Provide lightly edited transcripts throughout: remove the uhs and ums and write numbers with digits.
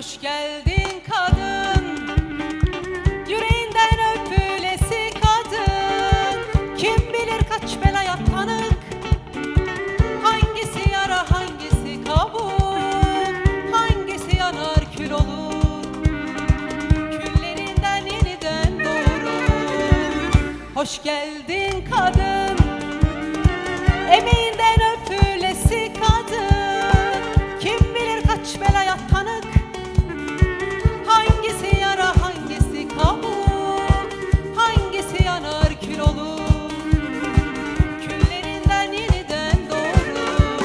Hoş geldin kadın, yüreğinden öpülesi kadın. Kim bilir kaç belaya tanık, hangisi yara hangisi kabuk, hangisi yanar kül olur, küllerinden yeniden doğurur. Hoş geldin kadın, emeğinden öpülesi kadın. Kim bilir kaç belaya tanık, hangisi yara hangisi kabuk, hangisi yanar kül olur, küllerinden yeniden doğurur.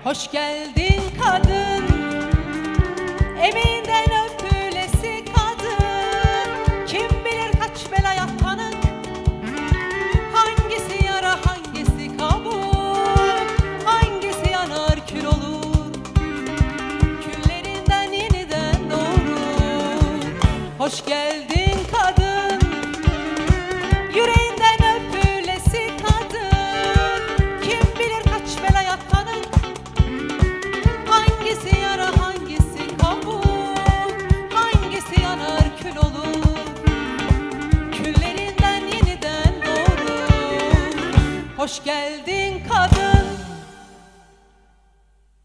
Hoş geldin kadın, emeğinden öpülesi kadın. Kim bilir kaç belaya tanık, hangisi yara hangisi kabuk, hangisi yanar kül olur, küllerinden yeniden doğurur. Hoş geldin kadın, yüreğinden öpülesi kadın. Kim bilir kaç belaya tanık, hangisi yara hangisi kabuk, hangisi yanar kül olur, küllerinden yeniden doğurur. Hoş geldin kadın.